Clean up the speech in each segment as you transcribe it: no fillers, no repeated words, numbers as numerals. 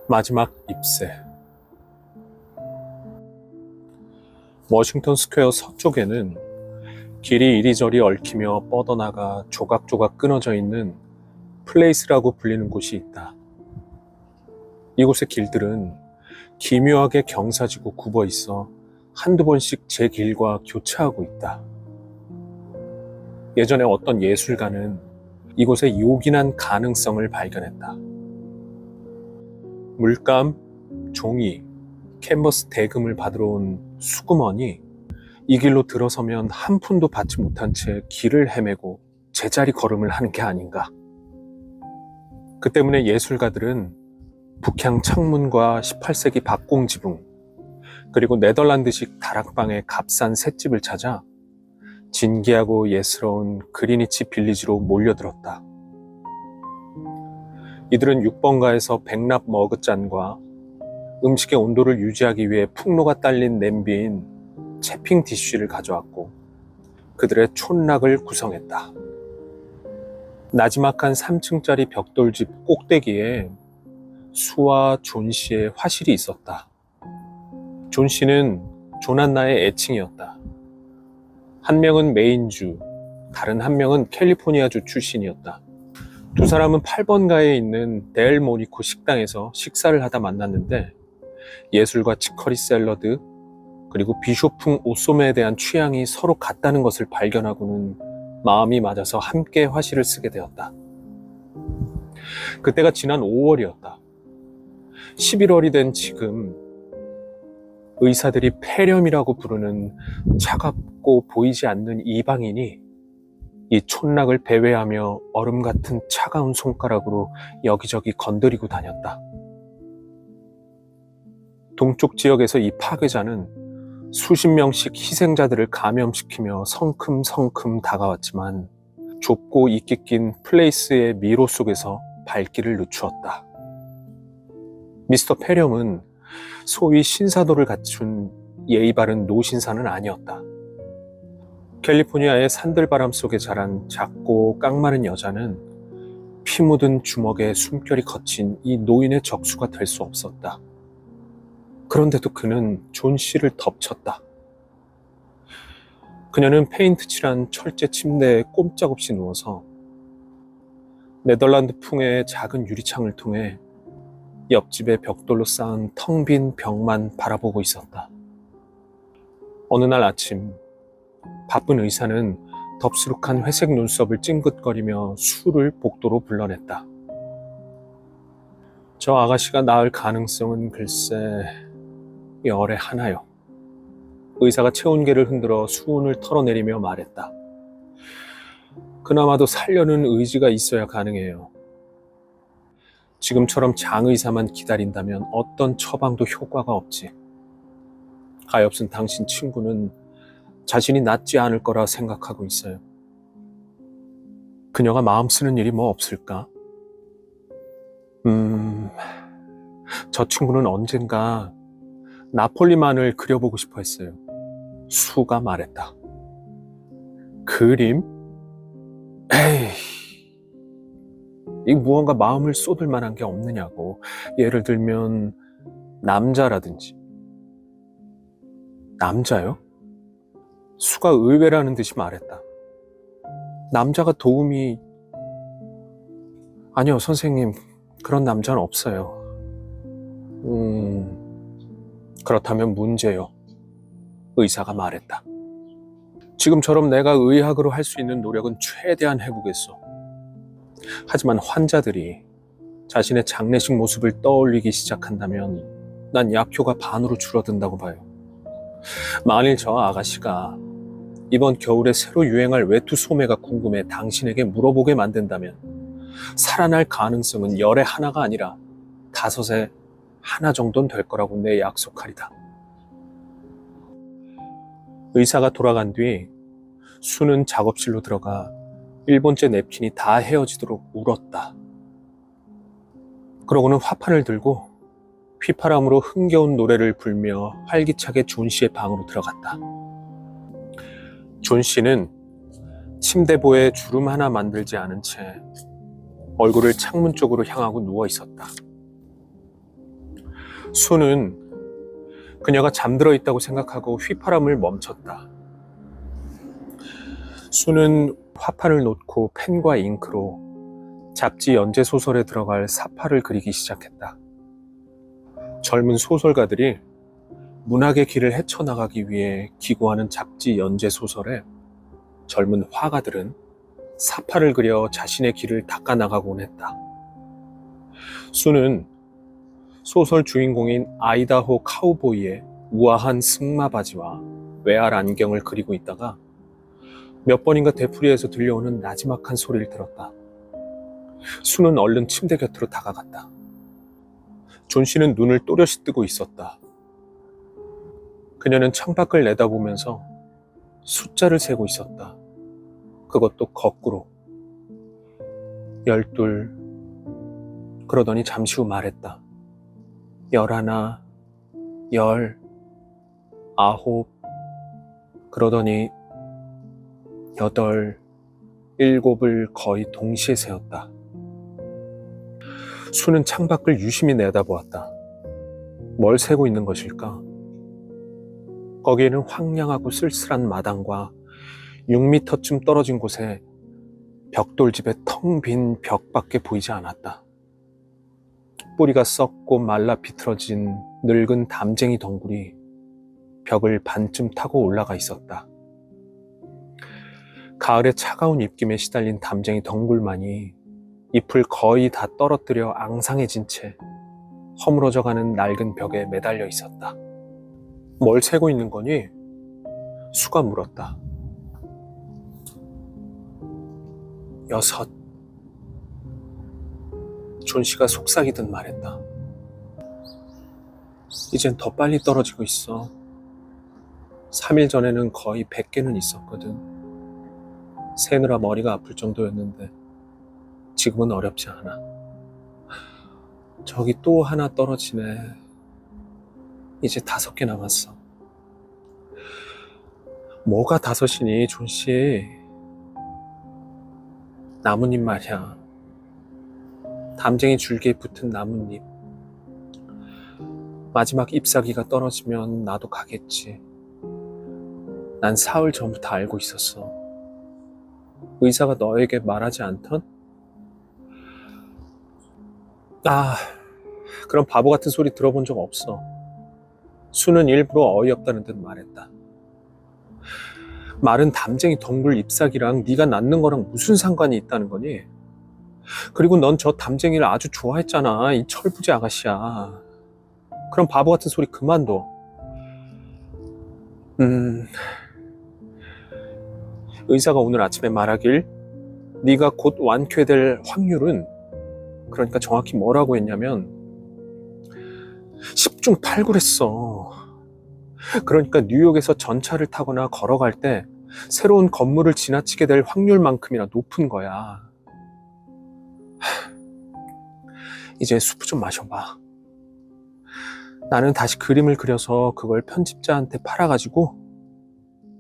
마지막 잎새. 워싱턴 스퀘어 서쪽에는 길이 이리저리 얽히며 뻗어나가 조각조각 끊어져 있는 플레이스라고 불리는 곳이 있다. 이곳의 길들은 기묘하게 경사지고 굽어 있어 한두 번씩 제 길과 교차하고 있다. 예전에 어떤 예술가는 이곳에 요긴한 가능성을 발견했다. 물감, 종이, 캔버스 대금을 받으러 온 수구먼이 이 길로 들어서면 한 푼도 받지 못한 채 길을 헤매고 제자리 걸음을 하는 게 아닌가. 그 때문에 예술가들은 북향 창문과 18세기 박공 지붕, 그리고 네덜란드식 다락방의 값싼 셋집을 찾아 진기하고 예스러운 그리니치 빌리지로 몰려들었다. 이들은 6번가에서 백납 머그잔과 음식의 온도를 유지하기 위해 풍로가 딸린 냄비인 채핑 디쉬를 가져왔고 그들의 촌락을 구성했다. 나지막한 3층짜리 벽돌집 꼭대기에 수와 존 씨의 화실이 있었다. 존 씨는 조난나의 애칭이었다. 한 명은 메인주, 다른 한 명은 캘리포니아주 출신이었다. 두 사람은 8번가에 있는 델 모니코 식당에서 식사를 하다 만났는데 예술과 치커리 샐러드, 그리고 비쇼풍 오소메에 대한 취향이 서로 같다는 것을 발견하고는 마음이 맞아서 함께 화실을 쓰게 되었다. 그때가 지난 5월이었다. 11월이 된 지금 의사들이 폐렴이라고 부르는 차갑고 보이지 않는 이방인이 이 촌락을 배회하며 얼음 같은 차가운 손가락으로 여기저기 건드리고 다녔다. 동쪽 지역에서 이 파괴자는 수십 명씩 희생자들을 감염시키며 성큼성큼 다가왔지만 좁고 이끼 낀 플레이스의 미로 속에서 발길을 늦추었다. 미스터 폐렴은 소위 신사도를 갖춘 예의 바른 노신사는 아니었다. 캘리포니아의 산들바람 속에 자란 작고 깡마른 여자는 피 묻은 주먹에 숨결이 거친 이 노인의 적수가 될 수 없었다. 그런데도 그는 존 씨를 덮쳤다. 그녀는 페인트 칠한 철제 침대에 꼼짝없이 누워서 네덜란드 풍의 작은 유리창을 통해 옆집의 벽돌로 쌓은 텅 빈 벽만 바라보고 있었다. 어느 날 아침 바쁜 의사는 덥수룩한 회색 눈썹을 찡긋거리며 수를 복도로 불러냈다. 저 아가씨가 나을 가능성은 글쎄 열에 하나요. 의사가 체온계를 흔들어 수온을 털어내리며 말했다. 그나마도 살려는 의지가 있어야 가능해요. 지금처럼 장의사만 기다린다면 어떤 처방도 효과가 없지. 가엾은 당신 친구는 자신이 낫지 않을 거라 생각하고 있어요. 그녀가 마음 쓰는 일이 뭐 없을까? 저 친구는 언젠가 나폴리만을 그려보고 싶어 했어요. 수가 말했다. 그림? 에이, 이 무언가 마음을 쏟을 만한 게 없느냐고. 예를 들면 남자라든지. 남자요? 수가 의외라는 듯이 말했다. 남자가 도움이... 아니요, 선생님. 그런 남자는 없어요. 그렇다면 문제요. 의사가 말했다. 지금처럼 내가 의학으로 할 수 있는 노력은 최대한 해보겠어. 하지만 환자들이 자신의 장례식 모습을 떠올리기 시작한다면 난 약효가 반으로 줄어든다고 봐요. 만일 저 아가씨가 이번 겨울에 새로 유행할 외투 소매가 궁금해 당신에게 물어보게 만든다면 살아날 가능성은 열에 하나가 아니라 5에 하나 정도는 될 거라고 내 약속하리다. 의사가 돌아간 뒤 수는 작업실로 들어가 1번째 냅킨이 다 헤어지도록 울었다. 그러고는 화판을 들고 휘파람으로 흥겨운 노래를 불며 활기차게 존 씨의 방으로 들어갔다. 존 씨는 침대보에 주름 하나 만들지 않은 채 얼굴을 창문 쪽으로 향하고 누워 있었다. 수는 그녀가 잠들어 있다고 생각하고 휘파람을 멈췄다. 수는 화판을 놓고 펜과 잉크로 잡지 연재 소설에 들어갈 사파를 그리기 시작했다. 젊은 소설가들이 문학의 길을 헤쳐나가기 위해 기고하는 잡지 연재 소설에 젊은 화가들은 사파를 그려 자신의 길을 닦아나가곤 했다. 수는 소설 주인공인 아이다호 카우보이의 우아한 승마 바지와 외알 안경을 그리고 있다가 몇 번인가 되풀이해서 들려오는 나지막한 소리를 들었다. 수는 얼른 침대 곁으로 다가갔다. 존 씨는 눈을 또렷이 뜨고 있었다. 그녀는 창밖을 내다보면서 숫자를 세고 있었다. 그것도 거꾸로. 12. 그러더니 잠시 후 말했다. 11, 10, 9. 그러더니 8, 7을 거의 동시에 세었다. 수는 창밖을 유심히 내다보았다. 뭘 세고 있는 것일까? 거기에는 황량하고 쓸쓸한 마당과 6미터쯤 떨어진 곳에 벽돌집의 텅 빈 벽밖에 보이지 않았다. 뿌리가 썩고 말라 비틀어진 늙은 담쟁이 덩굴이 벽을 반쯤 타고 올라가 있었다. 가을의 차가운 입김에 시달린 담쟁이 덩굴만이 잎을 거의 다 떨어뜨려 앙상해진 채 허물어져가는 낡은 벽에 매달려 있었다. 뭘 세고 있는 거니? 수가 물었다. 6. 존 씨가 속삭이듯 말했다. 이젠 더 빨리 떨어지고 있어. 3일 전에는 거의 100개는 있었거든. 세느라 머리가 아플 정도였는데 지금은 어렵지 않아. 저기 또 하나 떨어지네. 이제 5개 남았어. 뭐가 5이니, 존 씨? 나뭇잎 말이야. 담쟁이 줄기에 붙은 나뭇잎. 마지막 잎사귀가 떨어지면 나도 가겠지. 난 사흘 전부터 알고 있었어. 의사가 너에게 말하지 않던? 그런 바보 같은 소리 들어본 적 없어. 수는 일부러 어이없다는 듯 말했다. 마른 담쟁이 덩굴 잎사귀랑 네가 낳는 거랑 무슨 상관이 있다는 거니? 그리고 넌 저 담쟁이를 아주 좋아했잖아. 이 철부지 아가씨야. 그럼 바보 같은 소리 그만둬. 의사가 오늘 아침에 말하길 네가 곧 완쾌될 확률은, 그러니까 정확히 뭐라고 했냐면 10중 8구랬어. 그러니까 뉴욕에서 전차를 타거나 걸어갈 때 새로운 건물을 지나치게 될 확률만큼이나 높은 거야. 이제 수프 좀 마셔봐. 나는 다시 그림을 그려서 그걸 편집자한테 팔아가지고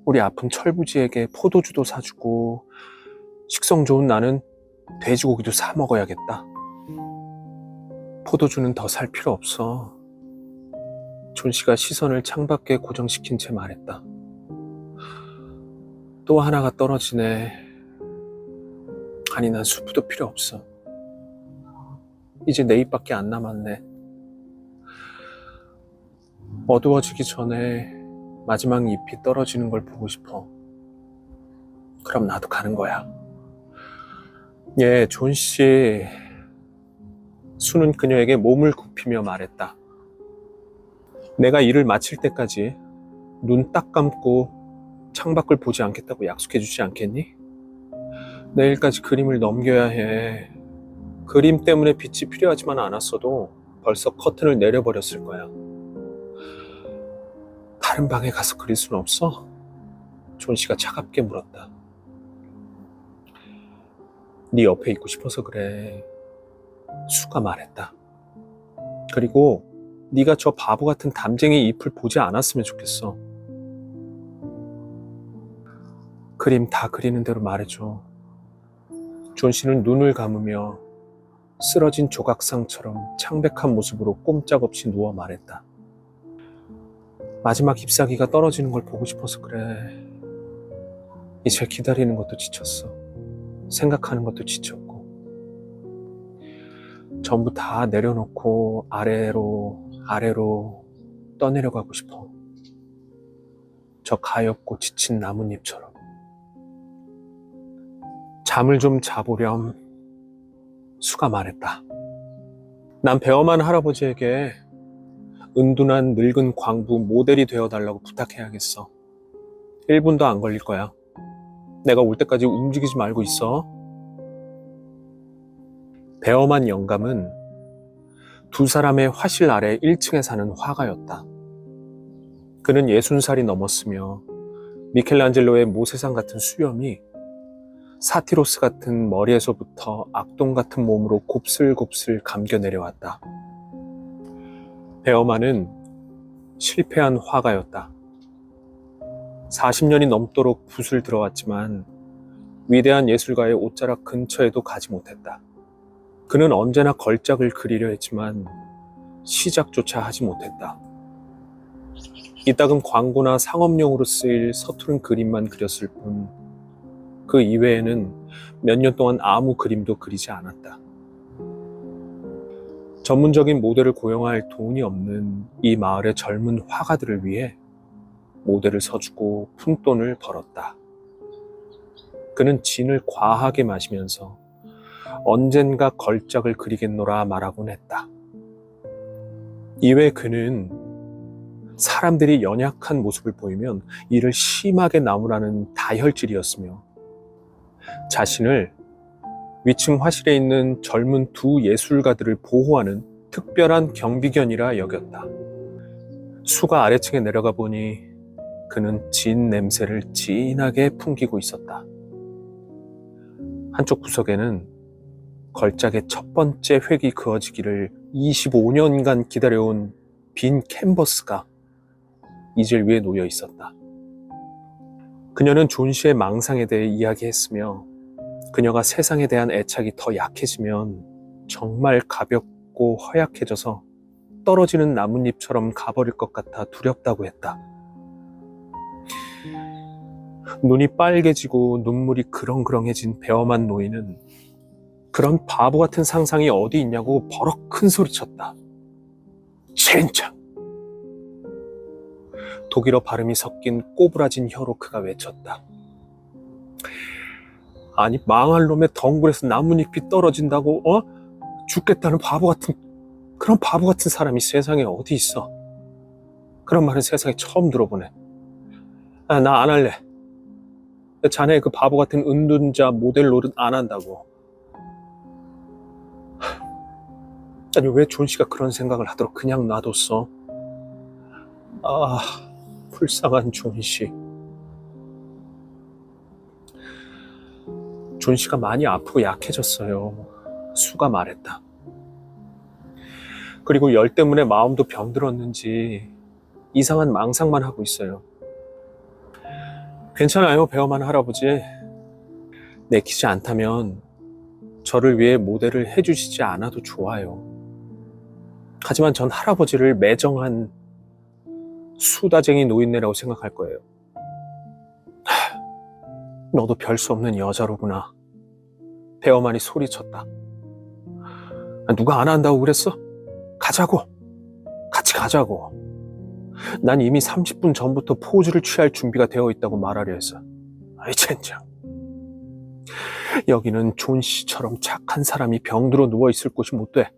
우리 아픈 철부지에게 포도주도 사주고 식성 좋은 나는 돼지고기도 사 먹어야겠다. 포도주는 더 살 필요 없어. 존 씨가 시선을 창밖에 고정시킨 채 말했다. 또 하나가 떨어지네. 아니, 난 수프도 필요 없어. 이제 내 입밖에 안 남았네. 어두워지기 전에 마지막 잎이 떨어지는 걸 보고 싶어. 그럼 나도 가는 거야. 예, 존 씨. 수는 그녀에게 몸을 굽히며 말했다. 내가 일을 마칠 때까지 눈 딱 감고 창밖을 보지 않겠다고 약속해 주지 않겠니? 내일까지 그림을 넘겨야 해. 그림 때문에 빛이 필요하지만 않았어도 벌써 커튼을 내려버렸을 거야. 다른 방에 가서 그릴 수는 없어? 존 씨가 차갑게 물었다. 네 옆에 있고 싶어서 그래. 수가 말했다. 그리고 네가 저 바보 같은 담쟁이 잎을 보지 않았으면 좋겠어. 그림 다 그리는 대로 말해줘. 존 씨는 눈을 감으며 쓰러진 조각상처럼 창백한 모습으로 꼼짝없이 누워 말했다. 마지막 잎사귀가 떨어지는 걸 보고 싶어서 그래. 이제 기다리는 것도 지쳤어. 생각하는 것도 지쳤고. 전부 다 내려놓고 아래로 떠내려가고 싶어. 저 가엾고 지친 나뭇잎처럼. 잠을 좀 자보렴. 수가 말했다. 난 배엄한 할아버지에게 은둔한 늙은 광부 모델이 되어달라고 부탁해야겠어. 1분도 안 걸릴 거야. 내가 올 때까지 움직이지 말고 있어. 배엄한 영감은 두 사람의 화실 아래 1층에 사는 화가였다. 그는 60살이 넘었으며 미켈란젤로의 모세상 같은 수염이 사티로스 같은 머리에서부터 악동 같은 몸으로 곱슬곱슬 감겨 내려왔다. 베어만은 실패한 화가였다. 40년이 넘도록 붓을 들어왔지만 위대한 예술가의 옷자락 근처에도 가지 못했다. 그는 언제나 걸작을 그리려 했지만 시작조차 하지 못했다. 이따금 광고나 상업용으로 쓰일 서투른 그림만 그렸을 뿐 그 이외에는 몇 년 동안 아무 그림도 그리지 않았다. 전문적인 모델을 고용할 돈이 없는 이 마을의 젊은 화가들을 위해 모델을 서주고 푼돈을 벌었다. 그는 진을 과하게 마시면서 언젠가 걸작을 그리겠노라 말하곤 했다. 이외 그는 사람들이 연약한 모습을 보이면 이를 심하게 나무라는 다혈질이었으며 자신을 위층 화실에 있는 젊은 두 예술가들을 보호하는 특별한 경비견이라 여겼다. 수가 아래층에 내려가 보니 그는 진 냄새를 진하게 풍기고 있었다. 한쪽 구석에는 걸작의 첫 번째 획이 그어지기를 25년간 기다려온 빈 캔버스가 이젤 위에 놓여 있었다. 그녀는 존 씨의 망상에 대해 이야기했으며 그녀가 세상에 대한 애착이 더 약해지면 정말 가볍고 허약해져서 떨어지는 나뭇잎처럼 가버릴 것 같아 두렵다고 했다. 눈이 빨개지고 눈물이 그렁그렁해진 배엄한 노인은 그런 바보 같은 상상이 어디 있냐고 버럭 큰 소리쳤다. 젠장! 독일어 발음이 섞인 꼬부라진 혀로 그가 외쳤다. 아니 망할 놈의 덩굴에서 나뭇잎이 떨어진다고 죽겠다는 그런 바보 같은 사람이 세상에 어디 있어. 그런 말은 세상에 처음 들어보네. 나 안 할래. 자네 그 바보 같은 은둔자 모델 노릇 안 한다고. 아니 왜 존 씨가 그런 생각을 하도록 그냥 놔뒀어? 아, 불쌍한 존 씨. 존 씨가 많이 아프고 약해졌어요. 수가 말했다. 그리고 열 때문에 마음도 병들었는지 이상한 망상만 하고 있어요. 괜찮아요, 배엄한 할아버지. 내키지 않다면 저를 위해 모델을 해주시지 않아도 좋아요. 하지만 전 할아버지를 매정한 수다쟁이 노인네라고 생각할 거예요. 너도 별 수 없는 여자로구나. 배엄한이 소리쳤다. 누가 안 한다고 그랬어? 가자고. 같이 가자고. 난 이미 30분 전부터 포즈를 취할 준비가 되어 있다고 말하려 했어. 아이 젠장. 여기는 존 씨처럼 착한 사람이 병들어 누워있을 곳이 못 돼.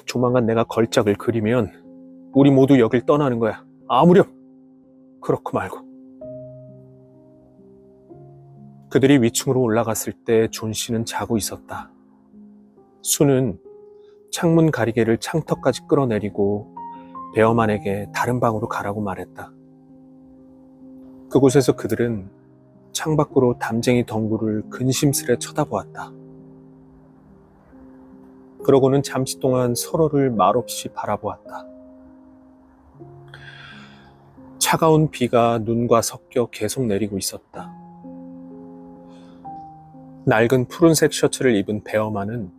조만간 내가 걸작을 그리면 우리 모두 여길 떠나는 거야. 아무렴. 그렇고 말고. 그들이 위층으로 올라갔을 때 존 씨는 자고 있었다. 수는 창문 가리개를 창턱까지 끌어내리고 배엄한에게 다른 방으로 가라고 말했다. 그곳에서 그들은 창밖으로 담쟁이 덩굴을 근심스레 쳐다보았다. 그러고는 잠시 동안 서로를 말없이 바라보았다. 차가운 비가 눈과 섞여 계속 내리고 있었다. 낡은 푸른색 셔츠를 입은 베어만은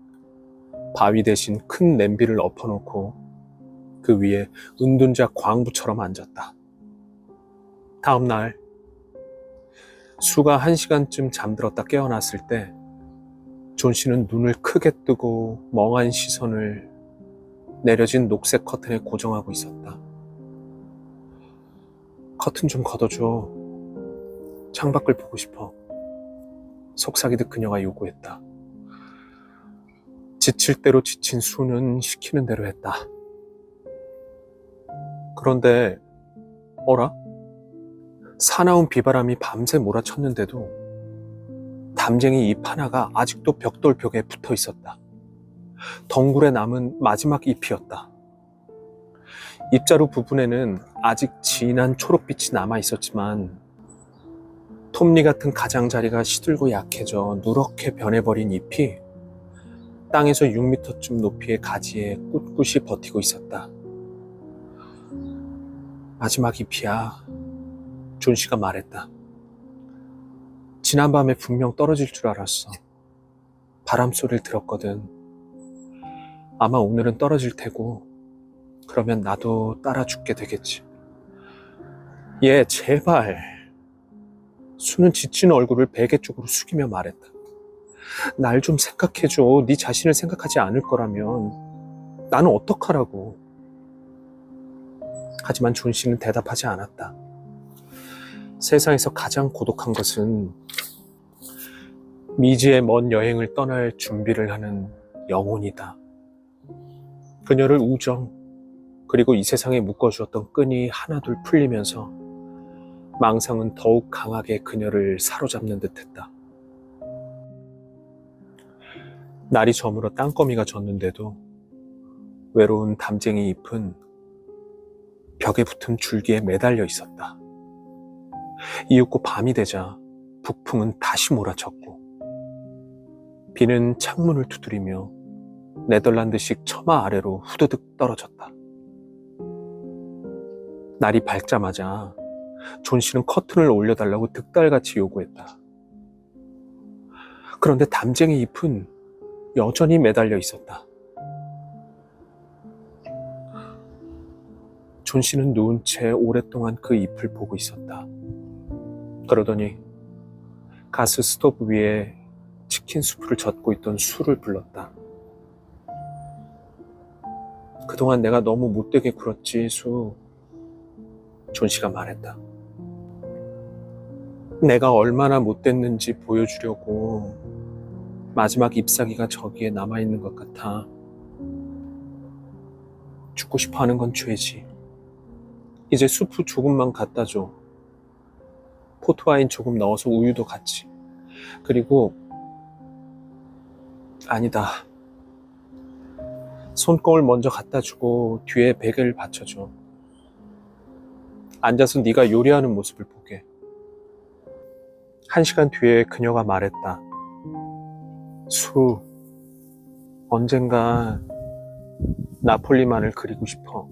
바위 대신 큰 냄비를 엎어놓고 그 위에 은둔자 광부처럼 앉았다. 다음 날 수가 1시간쯤 잠들었다 깨어났을 때 존 씨는 눈을 크게 뜨고 멍한 시선을 내려진 녹색 커튼에 고정하고 있었다. 커튼 좀 걷어줘. 창밖을 보고 싶어. 속삭이듯 그녀가 요구했다. 지칠 대로 지친 수는 시키는 대로 했다. 그런데 어라? 사나운 비바람이 밤새 몰아쳤는데도 담쟁이 잎 하나가 아직도 벽돌벽에 붙어 있었다. 덩굴에 남은 마지막 잎이었다. 잎자루 부분에는 아직 진한 초록빛이 남아 있었지만 톱니 같은 가장자리가 시들고 약해져 누렇게 변해버린 잎이 땅에서 6m쯤 높이의 가지에 꿋꿋이 버티고 있었다. 마지막 잎이야. 존 씨가 말했다. 지난밤에 분명 떨어질 줄 알았어. 바람 소리를 들었거든. 아마 오늘은 떨어질 테고 그러면 나도 따라 죽게 되겠지. 얘 제발. 수는 지친 얼굴을 베개 쪽으로 숙이며 말했다. 날 좀 생각해줘. 네 자신을 생각하지 않을 거라면 나는 어떡하라고. 하지만 존 씨는 대답하지 않았다. 세상에서 가장 고독한 것은 미지의 먼 여행을 떠날 준비를 하는 영혼이다. 그녀를 우정, 그리고 이 세상에 묶어주었던 끈이 하나둘 풀리면서 망상은 더욱 강하게 그녀를 사로잡는 듯했다. 날이 저물어 땅거미가 졌는데도 외로운 담쟁이 잎은 벽에 붙은 줄기에 매달려 있었다. 이윽고 밤이 되자 북풍은 다시 몰아쳤고 비는 창문을 두드리며 네덜란드식 처마 아래로 후드득 떨어졌다. 날이 밝자마자 존 씨는 커튼을 올려달라고 득달같이 요구했다. 그런데 담쟁이 잎은 여전히 매달려 있었다. 존 씨는 누운 채 오랫동안 그 잎을 보고 있었다. 그러더니 가스 스토브 위에 치킨 수프를 젓고 있던 수를 불렀다. 그동안 내가 너무 못되게 굴었지, 수. 존 씨가 말했다. 내가 얼마나 못됐는지 보여주려고 마지막 잎사귀가 저기에 남아있는 것 같아. 죽고 싶어 하는 건 죄지. 이제 수프 조금만 갖다 줘. 포트와인 조금 넣어서 우유도 같이. 그리고 아니다. 손거울 먼저 갖다 주고 뒤에 베개를 받쳐줘. 앉아서 네가 요리하는 모습을 보게. 1시간 뒤에 그녀가 말했다. 수, 언젠가 나폴리만을 그리고 싶어.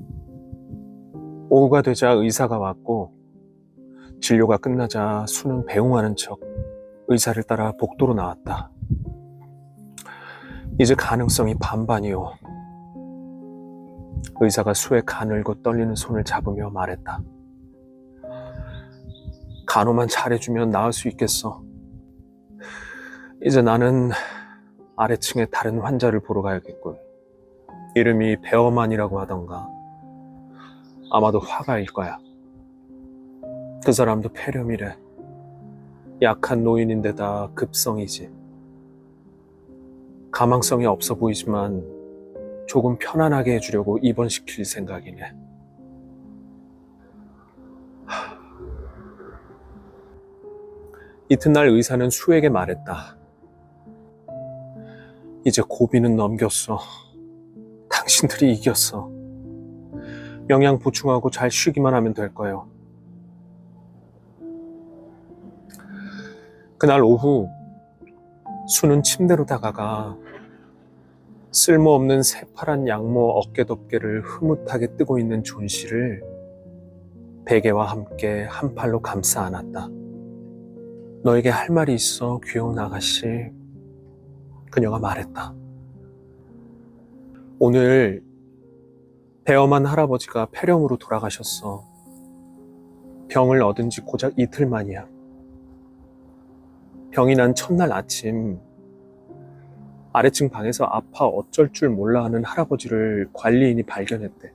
오후가 되자 의사가 왔고 진료가 끝나자 수는 배웅하는 척 의사를 따라 복도로 나왔다. 이제 가능성이 반반이오. 의사가 수의 가늘고 떨리는 손을 잡으며 말했다. 간호만 잘해주면 나을 수 있겠어. 이제 나는 아래층의 다른 환자를 보러 가야겠군. 이름이 베어만이라고 하던가. 아마도 화가일 거야. 그 사람도 폐렴이래. 약한 노인인데다 급성이지. 가망성이 없어 보이지만 조금 편안하게 해주려고 입원시킬 생각이네. 이튿날 의사는 수에게 말했다. 이제 고비는 넘겼어. 당신들이 이겼어. 영양 보충하고 잘 쉬기만 하면 될 거예요. 그날 오후 수는 침대로 다가가 쓸모없는 새파란 양모 어깨덮개를 흐뭇하게 뜨고 있는 존 씨를 베개와 함께 한 팔로 감싸 안았다. 너에게 할 말이 있어, 귀여운 아가씨. 그녀가 말했다. 오늘 배엄한 할아버지가 폐렴으로 돌아가셨어. 병을 얻은 지 고작 이틀 만이야. 병이 난 첫날 아침 아래층 방에서 아파 어쩔 줄 몰라 하는 할아버지를 관리인이 발견했대.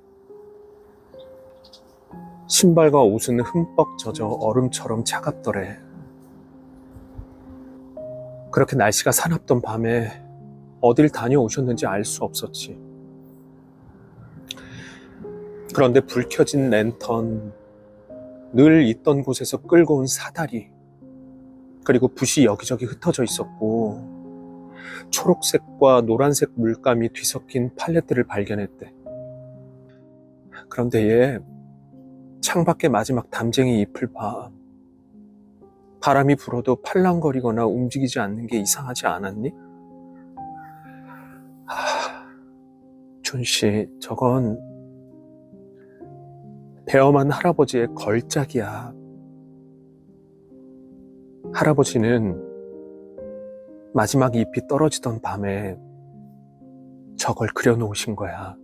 신발과 옷은 흠뻑 젖어 얼음처럼 차갑더래. 그렇게 날씨가 사납던 밤에 어딜 다녀오셨는지 알 수 없었지. 그런데 불 켜진 랜턴, 늘 있던 곳에서 끌고 온 사다리, 그리고 붓이 여기저기 흩어져 있었고 초록색과 노란색 물감이 뒤섞인 팔레트를 발견했대. 그런데 얘 창밖에 마지막 담쟁이 잎을 봐. 바람이 불어도 팔랑거리거나 움직이지 않는 게 이상하지 않았니? 존씨, 저건 배엄한 할아버지의 걸작이야. 할아버지는 마지막 잎이 떨어지던 밤에 저걸 그려놓으신 거야.